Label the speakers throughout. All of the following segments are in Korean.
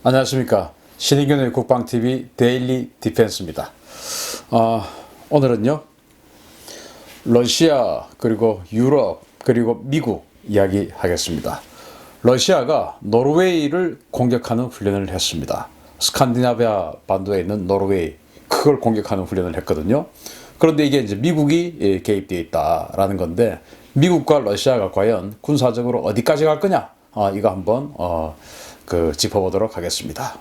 Speaker 1: 안녕하십니까. 신의균의 국방TV 데일리 디펜스입니다. 오늘은요, 러시아, 그리고 유럽, 그리고 미국 이야기 하겠습니다. 러시아가 노르웨이를 공격하는 훈련을 했습니다. 스칸디나비아 반도에 있는 노르웨이, 그걸 공격하는 훈련을 했거든요. 그런데 이게 이제 미국이 개입되어 있다라는 건데, 미국과 러시아가 과연 군사적으로 어디까지 갈 거냐? 이거 한번 짚어보도록 하겠습니다.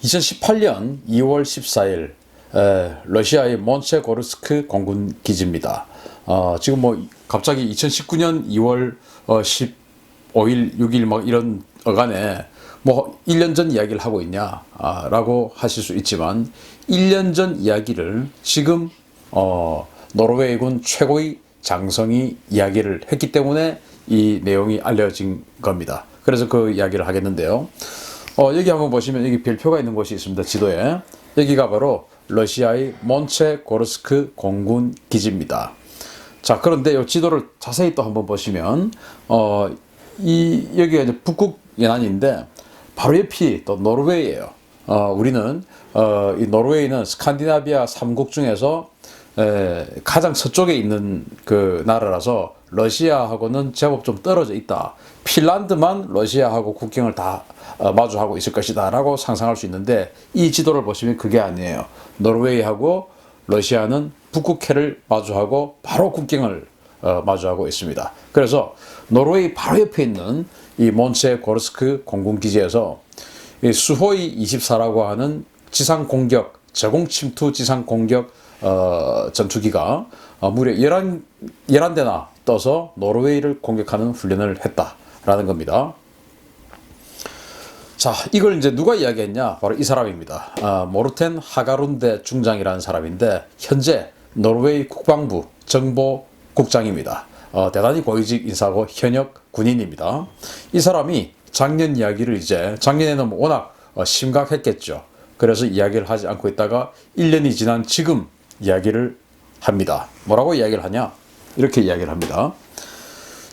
Speaker 1: 2018년 2월 14일 러시아의 몬체고르스크 공군 기지입니다. 지금 뭐 갑자기 2019년 2월 15일, 6일 막 이런 어간에 뭐 1년 전 이야기를 하고 있냐 라고 하실 수 있지만 1년 전 이야기를 지금 노르웨이군 최고의 장성이 이야기를 했기 때문에 이 내용이 알려진 겁니다. 그래서 그 이야기를 하겠는데요. 여기 한번 보시면 여기 별표가 있는 곳이 있습니다. 지도에. 여기가 바로 러시아의 몬체고르스크 공군 기지입니다. 자, 그런데 이 지도를 자세히 또 한번 보시면 여기가 이제 북극 연안인데 바로 옆이 또 노르웨이예요. 우리는 이 노르웨이는 스칸디나비아 3국 중에서 가장 서쪽에 있는 그 나라라서 러시아하고는 제법 좀 떨어져 있다. 핀란드만 러시아하고 국경을 다 마주하고 있을 것이다 라고 상상할 수 있는데 이 지도를 보시면 그게 아니에요. 노르웨이하고 러시아는 북극해를 마주하고 바로 국경을 마주하고 있습니다. 그래서 노르웨이 바로 옆에 있는 이 몬체고르스크 공군기지에서 이 수호이 24라고 하는 지상 공격, 제공 침투 지상 공격 전투기가 무려 11대나 떠서 노르웨이를 공격하는 훈련을 했다라는 겁니다. 자, 이걸 이제 누가 이야기했냐? 바로 이 사람입니다. 모르텐 하가룬데 중장이라는 사람인데 현재 노르웨이 국방부 정보국장입니다. 대단히 고위직 인사고 현역 군인입니다. 이 사람이 작년 이야기를 이제 작년에는 워낙 심각했겠죠. 그래서 이야기를 하지 않고 있다가 1년이 지난 지금 이야기를 합니다. 뭐라고 이야기를 하냐? 이렇게 이야기를 합니다.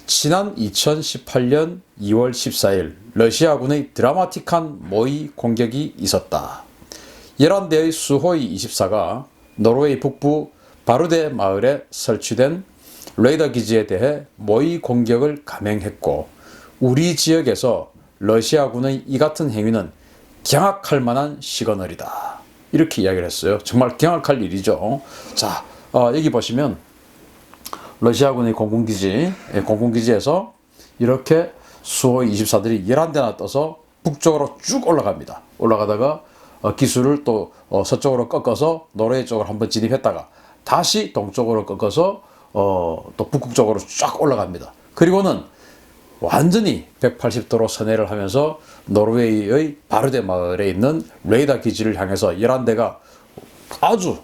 Speaker 1: 지난 2018년 2월 14일 러시아군의 드라마틱한 모의 공격이 있었다. 11대의 수호이 24가 노르웨이 북부 바르데 마을에 설치된 레이더 기지에 대해 모의 공격을 감행했고 우리 지역에서 러시아군의 이 같은 행위는 경악할 만한 시그널이다. 이렇게 이야기를 했어요. 정말 경악할 일이죠. 자, 여기 보시면 러시아군의 공군기지에서 이렇게 수호이 24들이 11대나 떠서 북쪽으로 쭉 올라갑니다. 올라가다가 기술을 또 서쪽으로 꺾어서 노르웨이 쪽으로 한번 진입했다가 다시 동쪽으로 꺾어서 또 북극 쪽으로 쫙 올라갑니다. 그리고는 완전히 180도로 선회를 하면서 노르웨이의 바르데 마을에 있는 레이더 기지를 향해서 11대가 아주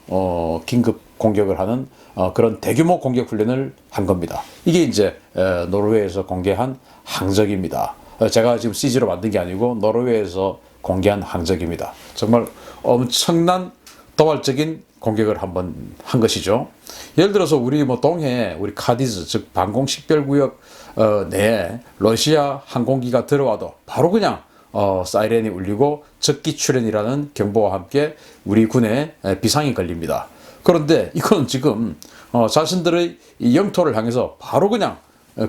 Speaker 1: 긴급 공격을 하는 그런 대규모 공격 훈련을 한 겁니다. 이게 이제 노르웨이에서 공개한 항적입니다. 제가 지금 CG로 만든 게 아니고 노르웨이에서 공개한 항적입니다. 정말 엄청난 도발적인 공격을 한번 한 것이죠. 예를 들어서 우리 뭐 동해 우리 카디즈 즉 방공 식별구역 내에 러시아 항공기가 들어와도 바로 그냥 사이렌이 울리고 적기 출현이라는 경보와 함께 우리 군에 비상이 걸립니다. 그런데 이건 지금 자신들의 영토를 향해서 바로 그냥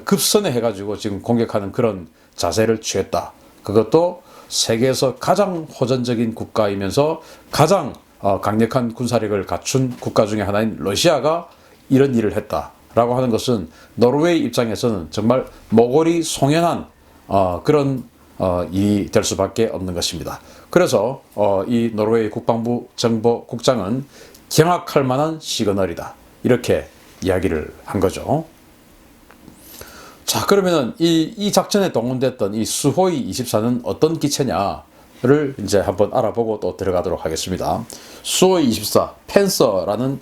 Speaker 1: 급선회 해가지고 지금 공격하는 그런 자세를 취했다. 그것도 세계에서 가장 호전적인 국가이면서 가장 강력한 군사력을 갖춘 국가 중에 하나인 러시아가 이런 일을 했다라고 하는 것은 노르웨이 입장에서는 정말 모골이 송연한 그런 일이 될 수밖에 없는 것입니다. 그래서 이 노르웨이 국방부 정보국장은 경악할 만한 시그널이다. 이렇게 이야기를 한 거죠. 자, 그러면은 이 작전에 동원됐던 이 수호이 24는 어떤 기체냐를 이제 한번 알아보고 또 들어가도록 하겠습니다. 수호이 24 펜서라는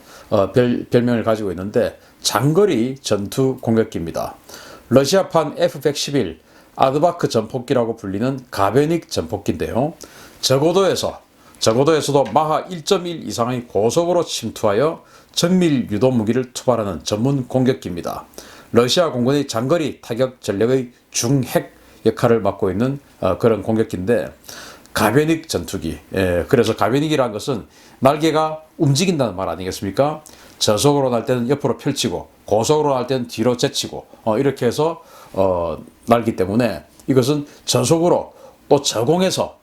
Speaker 1: 별명을 가지고 있는데 장거리 전투 공격기입니다. 러시아판 F-111 아드바크 전폭기라고 불리는 가베닉 전폭기인데요. 저고도에서도 마하 1.1 이상의 고속으로 침투하여 정밀 유도 무기를 투발하는 전문 공격기입니다. 러시아 공군의 장거리 타격 전력의 중핵 역할을 맡고 있는 그런 공격기인데, 가베닉 전투기. 그래서 가베닉이라는 것은 날개가 움직인다는 말 아니겠습니까? 저속으로 날 때는 옆으로 펼치고 고속으로 날 때는 뒤로 제치고 이렇게 해서 날기 때문에 이것은 저속으로 또 저공에서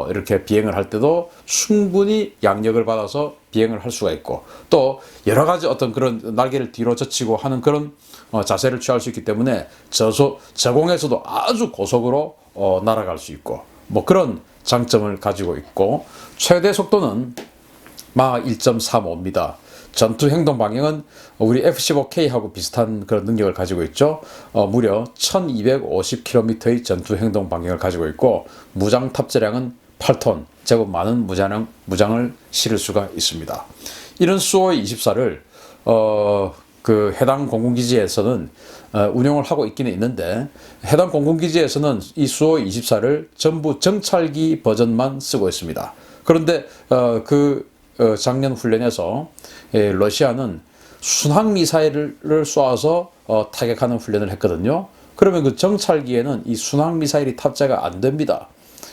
Speaker 1: 이렇게 비행을 할 때도 충분히 양력을 받아서 비행을 할 수가 있고, 또 여러 가지 어떤 그런 날개를 뒤로 젖히고 하는 그런 자세를 취할 수 있기 때문에 저공에서도 아주 고속으로 날아갈 수 있고, 뭐 그런 장점을 가지고 있고, 최대 속도는 마 1.35입니다. 전투 행동 방향은 우리 F-15K하고 비슷한 그런 능력을 가지고 있죠. 무려 1250km의 전투 행동 방향을 가지고 있고, 무장 탑재량은 8톤, 제법 많은 무장을 실을 수가 있습니다. 이런 수호의 24를 그 해당 공군기지에서는 운용을 하고 있기는 있는데, 해당 공군기지에서는 이 수호 24를 전부 정찰기 버전만 쓰고 있습니다. 그런데 작년 훈련에서 러시아는 순항 미사일을 쏘아서 타격하는 훈련을 했거든요. 그러면 그 정찰기에는 이 순항 미사일이 탑재가 안 됩니다.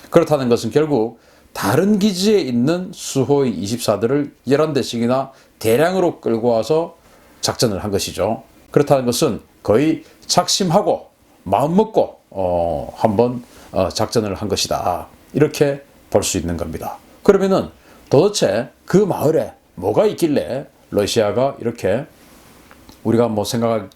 Speaker 1: 그렇다는 것은 결국 다른 기지에 있는 수호의 24들을 11대씩이나 대량으로 끌고 와서 작전을 한 것이죠. 그렇다는 것은 거의 작심하고 마음먹고 한번 작전을 한 것이다, 이렇게 볼 수 있는 겁니다. 그러면은 도대체 그 마을에 뭐가 있길래 러시아가 이렇게, 우리가 뭐 생각할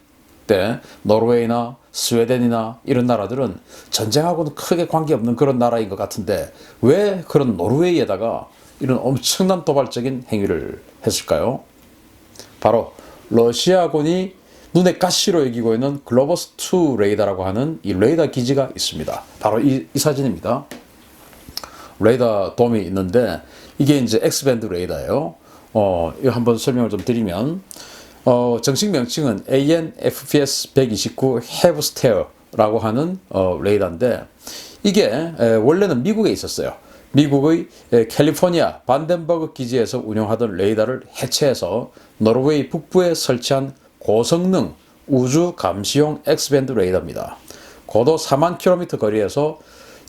Speaker 1: 때 노르웨이나 스웨덴이나 이런 나라들은 전쟁하고는 크게 관계없는 그런 나라인 것 같은데, 왜 그런 노르웨이에다가 이런 엄청난 도발적인 행위를 했을까요? 바로 러시아군이 눈에 가시로 여기고 있는 글로버스2 레이더라고 하는 이 레이더 기지가 있습니다. 바로 이 사진입니다. 레이더 돔이 있는데, 이게 이제 X밴드 레이더예요. 이거 한번 설명을 좀 드리면, 정식 명칭은 AN/FPS-129 헤브스테어라고 하는 레이더인데, 이게 원래는 미국에 있었어요. 미국의 캘리포니아 반덴버그 기지에서 운영하던 레이더를 해체해서 노르웨이 북부에 설치한 고성능 우주 감시용 X밴드 레이더입니다. 고도 4만 km 거리에서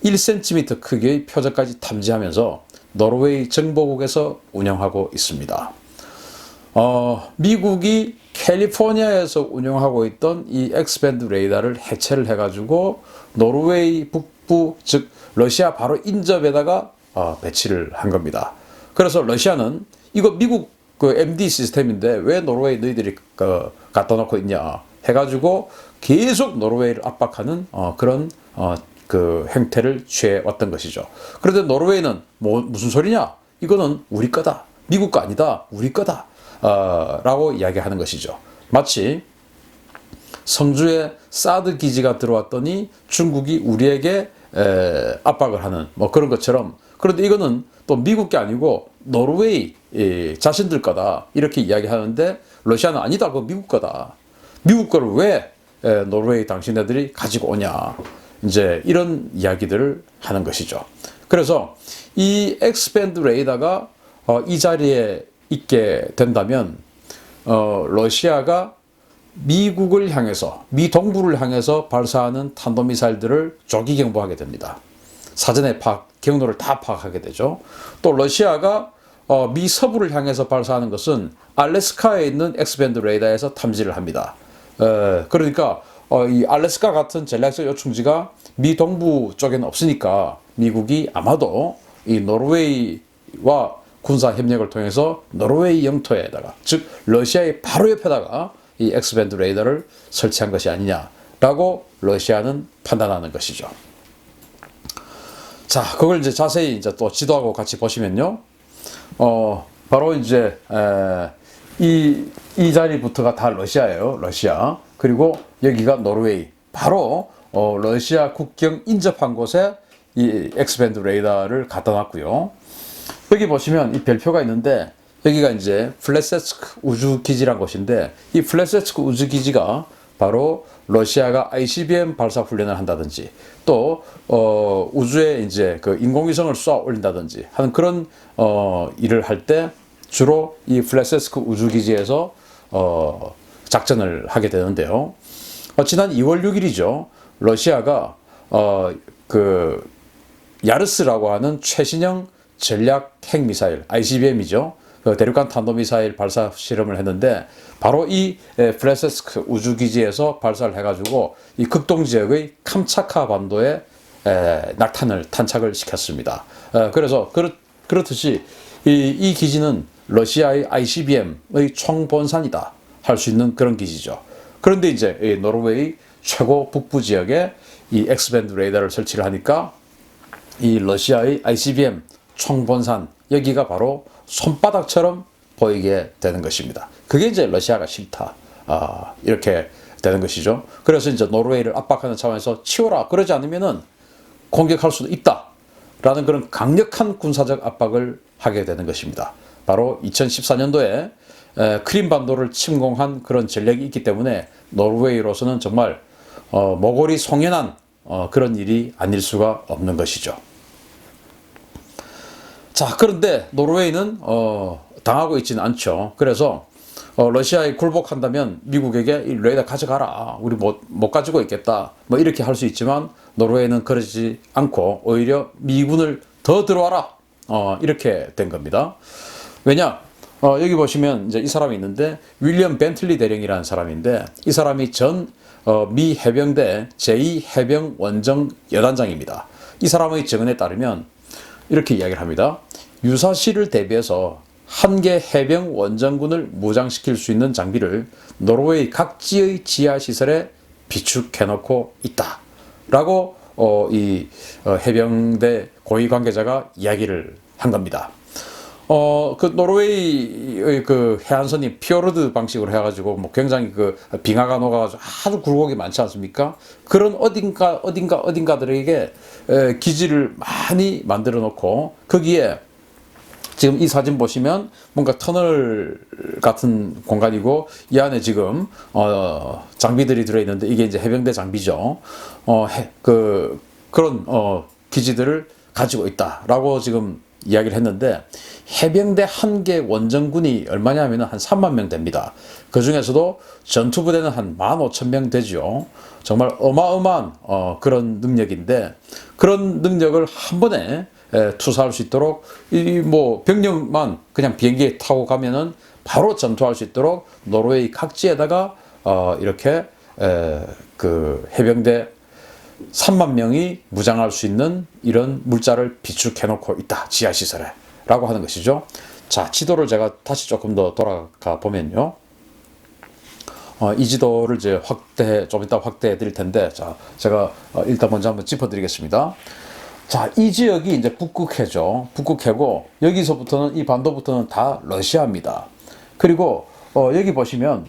Speaker 1: 1cm 크기의 표적까지 탐지하면서 노르웨이 정보국에서 운영하고 있습니다. 미국이 캘리포니아에서 운영하고 있던 이 X밴드 레이더를 해체를 해가지고 노르웨이 북부, 즉 러시아 바로 인접에다가 배치를 한 겁니다. 그래서 러시아는 이거 미국 그 MD 시스템인데 왜 노르웨이 너희들이 갖다 놓고 있냐 해가지고 계속 노르웨이를 압박하는 그런 그 행태를 취해왔던 것이죠. 그런데 노르웨이는 무슨 소리냐? 이거는 우리 거다. 미국 거 아니다. 우리 거다. 라고 이야기하는 것이죠. 마치 성주에 사드 기지가 들어왔더니 중국이 우리에게 압박을 하는 뭐 그런 것처럼, 그런데 이거는 또 미국 게 아니고 노르웨이 자신들 거다, 이렇게 이야기하는데, 러시아는 아니다. 그거 미국 거다. 미국 거를 왜 노르웨이 당신네들이 가지고 오냐. 이제 이런 이야기들을 하는 것이죠. 그래서 이 X밴드 레이더가 이 자리에 있게 된다면 러시아가 미국을 향해서, 미 동부를 향해서 발사하는 탄도미사일들을 조기 경보하게 됩니다. 사전에 경로를 다 파악하게 되죠. 또 러시아가 미 서부를 향해서 발사하는 것은 알래스카에 있는 X밴드 레이더에서 탐지를 합니다. 그러니까 이 알래스카 같은 전략적 요충지가 미 동부 쪽에는 없으니까 미국이 아마도 이 노르웨이와 군사 협력을 통해서 노르웨이 영토에다가, 즉 러시아의 바로 옆에다가 이 X밴드 레이더를 설치한 것이 아니냐라고 러시아는 판단하는 것이죠. 자, 그걸 이제 자세히 이제 또 지도하고 같이 보시면요, 바로 이제 이 자리부터가 다 러시아예요. 러시아. 그리고 여기가 노르웨이. 바로 러시아 국경 인접한 곳에 이 X밴드 레이더를 갖다 놨고요. 여기 보시면 이 별표가 있는데, 여기가 이제 플레세츠크 우주기지란 곳인데, 이 플레세츠크 우주기지가 바로 러시아가 ICBM 발사 훈련을 한다든지, 또 우주에 이제 그 인공위성을 쏘아 올린다든지 하는 그런 일을 할 때 주로 이 플레세츠크 우주기지에서 작전을 하게 되는데요. 지난 2월 6일이죠. 러시아가 그 야르스라고 하는 최신형 전략 핵미사일 ICBM이죠. 그 대륙간 탄도미사일 발사 실험을 했는데 바로 이 플레세스크 우주기지에서 발사를 해가지고 이 극동 지역의 캄차카 반도에 낙탄을 탄착을 시켰습니다. 그래서 그렇듯이 이 기지는 러시아의 ICBM의 총본산이다 할 수 있는 그런 기지죠. 그런데 이제 노르웨이 최고 북부 지역에 이 X밴드 레이더를 설치를 하니까 이 러시아의 ICBM 총본산 여기가 바로 손바닥처럼 보이게 되는 것입니다. 그게 이제 러시아가 싫다. 이렇게 되는 것이죠. 그래서 이제 노르웨이를 압박하는 차원에서 치워라. 그러지 않으면은 공격할 수도 있다. 라는 그런 강력한 군사적 압박을 하게 되는 것입니다. 바로 2014년도에 크림반도를 침공한 그런 전력이 있기 때문에 노르웨이로서는 정말 모골이 송연한 그런 일이 아닐 수가 없는 것이죠. 자, 그런데 노르웨이는 당하고 있지는 않죠. 그래서 러시아에 굴복한다면 미국에게 이 레이더 가져가라. 우리 못 가지고 있겠다. 뭐 이렇게 할 수 있지만 노르웨이는 그러지 않고 오히려 미군을 더 들어와라. 이렇게 된 겁니다. 왜냐? 여기 보시면 이제 이 사람이 있는데 윌리엄 벤틀리 대령이라는 사람인데 이 사람이 전 미 해병대 제2해병 원정 여단장입니다. 이 사람의 증언에 따르면 이렇게 이야기를 합니다. 유사시를 대비해서 한 개 해병 원정군을 무장시킬 수 있는 장비를 노르웨이 각지의 지하시설에 비축해놓고 있다. 라고 이 해병대 고위 관계자가 이야기를 한 겁니다. 그 노르웨이의 그 해안선이 피오르드 방식으로 해가지고 뭐 굉장히 그 빙하가 녹아가지고 아주 굴곡이 많지 않습니까? 그런 어딘가들에게 기지를 많이 만들어 놓고 거기에 지금 이 사진 보시면 뭔가 터널 같은 공간이고 이 안에 지금 장비들이 들어있는데 이게 이제 해병대 장비죠. 그런 기지들을 가지고 있다라고 지금 이야기를 했는데 해병대 한 개 원정군이 얼마냐면 한 3만 명 됩니다. 그 중에서도 전투부대는 한 15,000명 되죠. 정말 어마어마한 그런 능력인데 그런 능력을 한 번에 투사할 수 있도록 이 뭐 병력만 그냥 비행기에 타고 가면은 바로 전투할 수 있도록 노르웨이 각지에다가 이렇게 그 해병대 3만 명이 무장할 수 있는 이런 물자를 비축해 놓고 있다. 지하시설에. 라고 하는 것이죠. 자, 지도를 제가 다시 조금 더 돌아가 보면요. 이 지도를 이제 좀 이따 확대해 드릴 텐데, 자, 제가 일단 먼저 한번 짚어 드리겠습니다. 자, 이 지역이 이제 북극해죠. 북극해고, 여기서부터는, 이 반도부터는 다 러시아입니다. 그리고, 여기 보시면,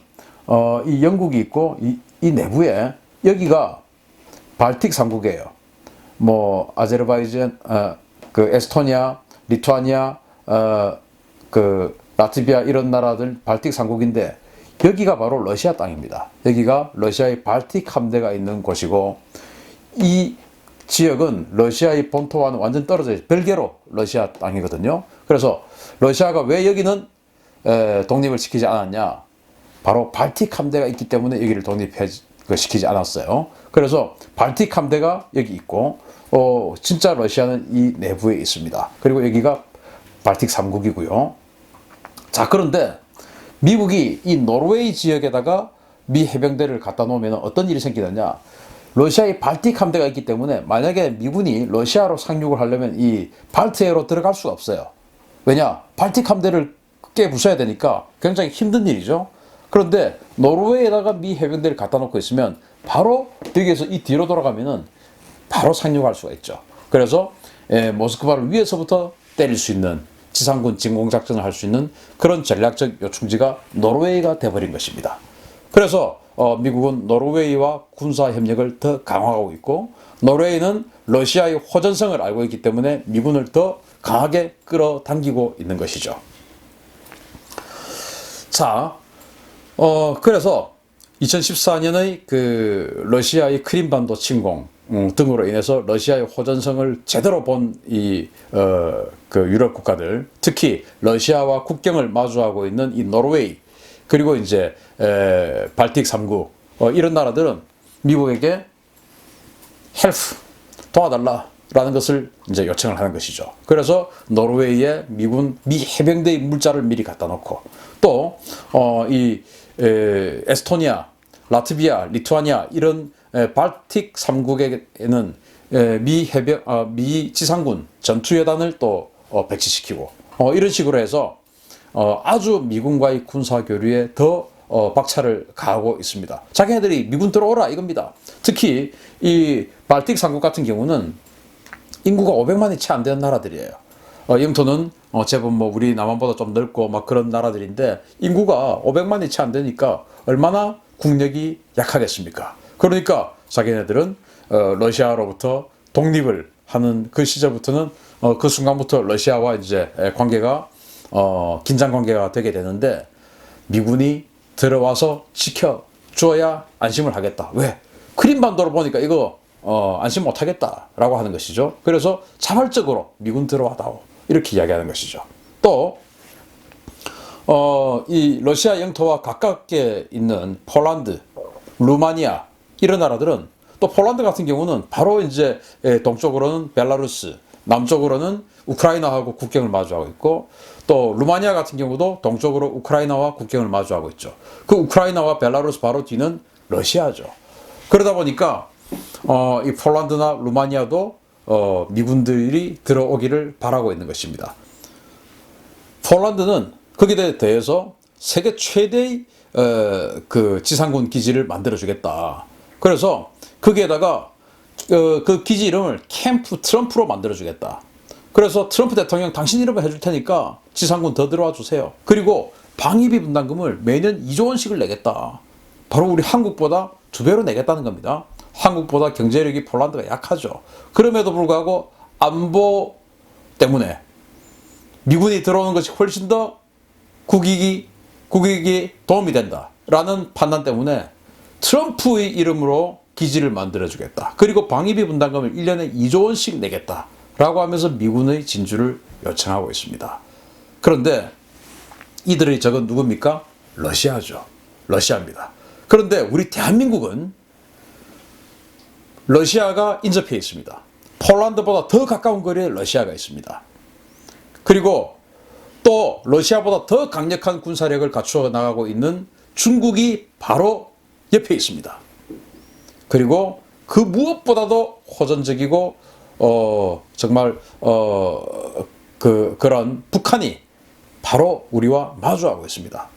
Speaker 1: 이 영국이 있고, 이 내부에, 여기가 발틱 3국이에요. 뭐, 아제르바이잔, 그 에스토니아, 리투아니아, 그 라트비아 이런 나라들 발틱 3국인데 여기가 바로 러시아 땅입니다. 여기가 러시아의 발틱 함대가 있는 곳이고 이 지역은 러시아의 본토와는 완전 떨어져 있어요. 별개로 러시아 땅이거든요. 그래서 러시아가 왜 여기는 독립을 시키지 않았냐? 바로 발틱 함대가 있기 때문에 여기를 독립시키지 않았어요. 그래서 발틱 함대가 여기 있고 진짜 러시아는 이 내부에 있습니다. 그리고 여기가 발틱 3국이고요. 자, 그런데 미국이 이 노르웨이 지역에다가 미 해병대를 갖다 놓으면 어떤 일이 생기느냐? 러시아의 발틱 함대가 있기 때문에 만약에 미군이 러시아로 상륙을 하려면 이 발트해로 들어갈 수가 없어요. 왜냐? 발틱 함대를 깨부숴야 되니까 굉장히 힘든 일이죠. 그런데 노르웨이에다가 미 해병대를 갖다 놓고 있으면 바로 여기에서 이 뒤로 돌아가면은 바로 상륙할 수가 있죠. 그래서 모스크바를 위에서부터 때릴 수 있는 지상군 진공작전을 할 수 있는 그런 전략적 요충지가 노르웨이가 돼버린 것입니다. 그래서 미국은 노르웨이와 군사 협력을 더 강화하고 있고 노르웨이는 러시아의 호전성을 알고 있기 때문에 미군을 더 강하게 끌어당기고 있는 것이죠. 자, 그래서 2014년의 그 러시아의 크림반도 침공 등으로 인해서 러시아의 호전성을 제대로 본 그 유럽 국가들, 특히 러시아와 국경을 마주하고 있는 이 노르웨이, 그리고 이제 발틱 3국 이런 나라들은 미국에게 헬프, 도와달라라는 것을 이제 요청을 하는 것이죠. 그래서 노르웨이에 미 해병대의 물자를 미리 갖다 놓고 또 에스토니아, 라트비아, 리투아니아 이런 발틱 3국에는 미 지상군 전투여단을 또 배치시키고 이런 식으로 해서 아주 미군과의 군사 교류에 더 박차를 가하고 있습니다. 자기네들이 미군 들어오라 이겁니다. 특히 이 발틱 3국 같은 경우는 인구가 500만이 채 안 되는 나라들이에요. 영토는 제법 뭐 우리 남한보다 좀 넓고 막 그런 나라들인데 인구가 500만이 채 안 되니까 얼마나 국력이 약하겠습니까? 그러니까 자기네들은 러시아로부터 독립을 하는 그 시절부터는 그 순간부터 러시아와 이제 관계가 긴장 관계가 되게 되는데 미군이 들어와서 지켜줘야 안심을 하겠다. 왜? 크림반도로 보니까 이거 안심 못하겠다라고 하는 것이죠. 그래서 자발적으로 미군 들어와다오 이렇게 이야기하는 것이죠. 또 이 러시아 영토와 가깝게 있는 폴란드, 루마니아 이런 나라들은 또 폴란드 같은 경우는 바로 이제 동쪽으로는 벨라루스, 남쪽으로는 우크라이나하고 국경을 마주하고 있고 또 루마니아 같은 경우도 동쪽으로 우크라이나와 국경을 마주하고 있죠. 그 우크라이나와 벨라루스 바로 뒤는 러시아죠. 그러다 보니까 이 폴란드나 루마니아도 미군들이 들어오기를 바라고 있는 것입니다. 폴란드는 거기에 대해서 세계 최대의 그 지상군 기지를 만들어 주겠다. 그래서 거기에다가 그 기지 이름을 캠프 트럼프로 만들어 주겠다. 그래서 트럼프 대통령 당신 이름을 해줄 테니까 지상군 더 들어와 주세요. 그리고 방위비 분담금을 매년 2조 원씩을 내겠다. 바로 우리 한국보다 2배로 내겠다는 겁니다. 한국보다 경제력이 폴란드가 약하죠. 그럼에도 불구하고 안보 때문에 미군이 들어오는 것이 훨씬 더 국익이 도움이 된다라는 판단 때문에 트럼프의 이름으로 기지를 만들어주겠다. 그리고 방위비 분담금을 1년에 2조 원씩 내겠다라고 하면서 미군의 진주를 요청하고 있습니다. 그런데 이들의 적은 누굽니까? 러시아죠. 러시아입니다. 그런데 우리 대한민국은 러시아가 인접해 있습니다. 폴란드보다 더 가까운 거리에 러시아가 있습니다. 그리고 또 러시아보다 더 강력한 군사력을 갖추어 나가고 있는 중국이 바로 옆에 있습니다. 그리고 그 무엇보다도 호전적이고 정말 그런 북한이 바로 우리와 마주하고 있습니다.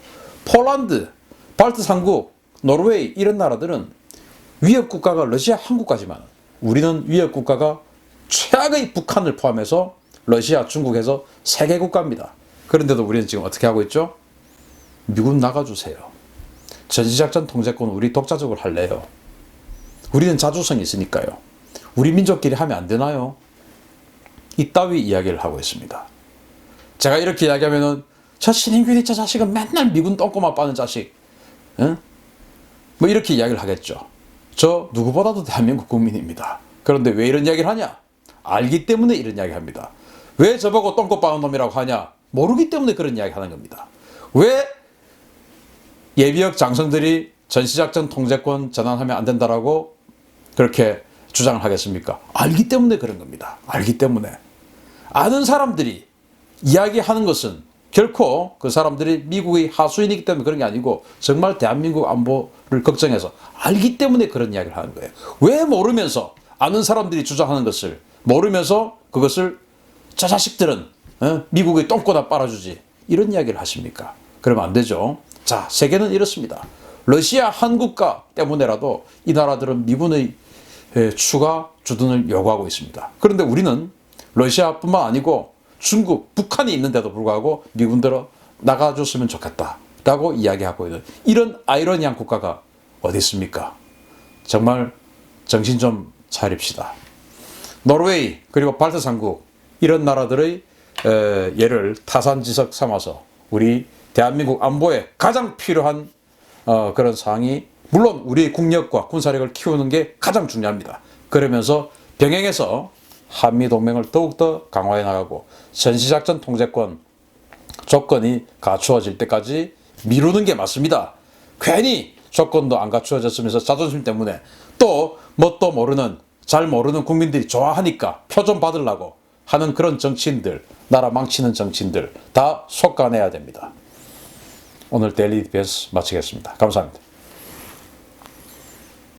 Speaker 1: 폴란드, 발트 3국, 노르웨이 이런 나라들은 위협 국가가 러시아 한 국가지만 우리는 위협 국가가 최악의 북한을 포함해서 러시아, 중국에서 3개 국가입니다. 그런데도 우리는 지금 어떻게 하고 있죠? 미군 나가주세요. 전시작전 통제권 우리 독자적으로 할래요. 우리는 자주성이 있으니까요. 우리 민족끼리 하면 안 되나요? 이따위 이야기를 하고 있습니다. 제가 이렇게 이야기하면은 저 신인균이 저 자식은 맨날 미군 똥꼬만 빠는 자식, 응? 뭐 이렇게 이야기를 하겠죠. 저 누구보다도 대한민국 국민입니다. 그런데 왜 이런 이야기를 하냐? 알기 때문에 이런 이야기 합니다. 왜 저보고 똥꼬 빠는 놈이라고 하냐? 모르기 때문에 그런 이야기 하는 겁니다. 왜 예비역 장성들이 전시작전 통제권 전환하면 안 된다라고 그렇게 주장을 하겠습니까? 알기 때문에 그런 겁니다. 알기 때문에. 아는 사람들이 이야기하는 것은 결코 그 사람들이 미국의 하수인이기 때문에 그런 게 아니고 정말 대한민국 안보를 걱정해서 알기 때문에 그런 이야기를 하는 거예요. 왜 모르면서 아는 사람들이 주장하는 것을 모르면서 그것을 저 자식들은 미국의 똥꼬나 빨아주지 이런 이야기를 하십니까? 그러면 안 되죠. 자, 세계는 이렇습니다. 러시아 한 국가 때문에라도 이 나라들은 미군의 추가 주둔을 요구하고 있습니다. 그런데 우리는 러시아뿐만 아니고 중국, 북한이 있는데도 불구하고 미군들어 나가줬으면 좋겠다라고 이야기하고 있는 이런 아이러니한 국가가 어디 있습니까? 정말 정신 좀 차립시다. 노르웨이 그리고 발트 3국 이런 나라들의 예를 타산지석 삼아서 우리 대한민국 안보에 가장 필요한 그런 사항이 물론 우리의 국력과 군사력을 키우는 게 가장 중요합니다. 그러면서 병행해서 한미동맹을 더욱더 강화해 나가고 전시작전 통제권 조건이 갖추어질 때까지 미루는 게 맞습니다. 괜히 조건도 안 갖추어졌으면서 자존심 때문에 또 뭣도 모르는 잘 모르는 국민들이 좋아하니까 표 좀 받으려고 하는 그런 정치인들, 나라 망치는 정치인들 다 속아내야 됩니다. 오늘 데일리 디펜스 마치겠습니다. 감사합니다.